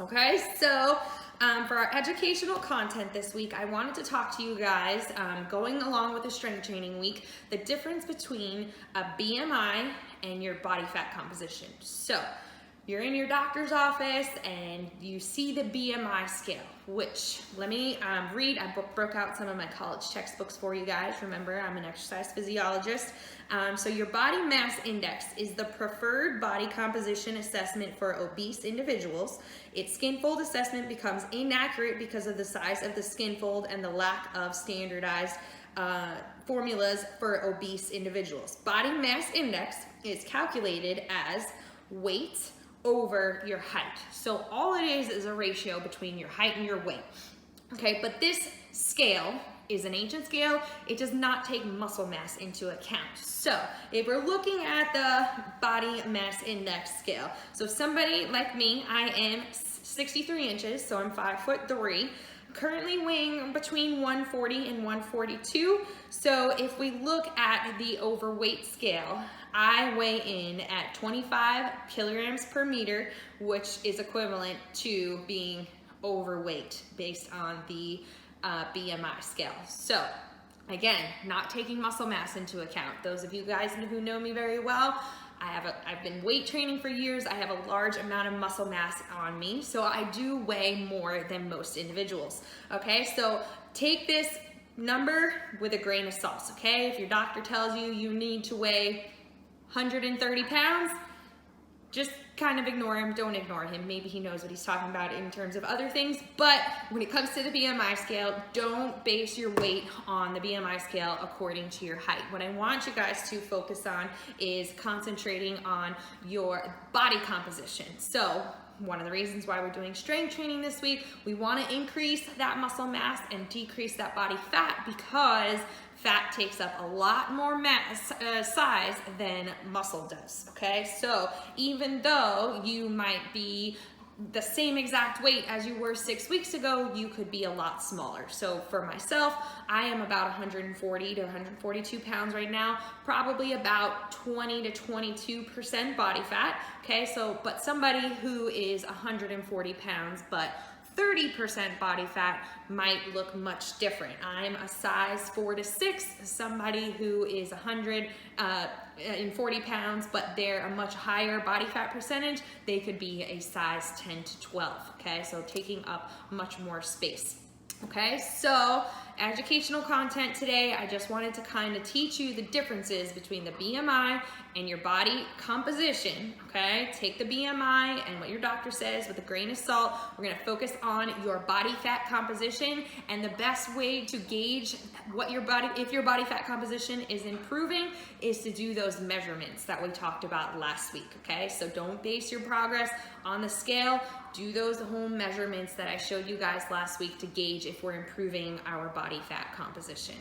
Okay, so for our educational content this week, I wanted to talk to you guys, going along with the strength training week, the difference between a BMI and your body fat composition. So you're in your doctor's office and you see the BMI scale, which let me read. I broke out some of my college textbooks for you guys. Remember, I'm an exercise physiologist. So your body mass index is the preferred body composition assessment for obese individuals. Its skin fold assessment becomes inaccurate because of the size of the skin fold and the lack of standardized formulas for obese individuals. Body mass index is calculated as weight over your height. So all it is a ratio between your height and your weight. Okay, but this scale is an ancient scale. It does not take muscle mass into account. So if we're looking at the body mass index scale, so somebody like me, I am 63 inches, so I'm 5'3", currently weighing between 140 and 142. So if we look at the overweight scale, I weigh in at 25 kilograms per meter, which is equivalent to being overweight based on the BMI scale. So again, not taking muscle mass into account. Those of you guys who know me very well, I've been weight training for years. I have a large amount of muscle mass on me, so I do weigh more than most individuals. Okay, so take this number with a grain of salt. Okay, if your doctor tells you you need to weigh 130 pounds, just kind of ignore him. Don't ignore him. Maybe he knows what he's talking about in terms of other things. But when it comes to the BMI scale, don't base your weight on the BMI scale according to your height. What I want you guys to focus on is concentrating on your body composition. So one of the reasons why we're doing strength training this week, we want to increase that muscle mass and decrease that body fat, because fat takes up a lot more mass size than muscle does. Okay, so even though you might be the same exact weight as you were 6 weeks ago, you could be a lot smaller. So for myself, I am about 140 to 142 pounds right now, probably about 20 to 22% body fat. Okay, so but somebody who is 140 pounds but 30% body fat might look much different. I'm a size 4 to 6. Somebody who is 140 pounds, but they're a much higher body fat percentage, they could be a size 10 to 12. Okay, so taking up much more space. Okay, so educational content today, I just wanted to kind of teach you the differences between the BMI and your body composition. Okay, take the BMI and what your doctor says with a grain of salt. We're going to focus on your body fat composition, and the best way to gauge what your body, if your body fat composition is improving, is to do those measurements that we talked about last week. Okay, so don't base your progress on the scale. Do those home measurements that I showed you guys last week to gauge if we're improving our body fat composition.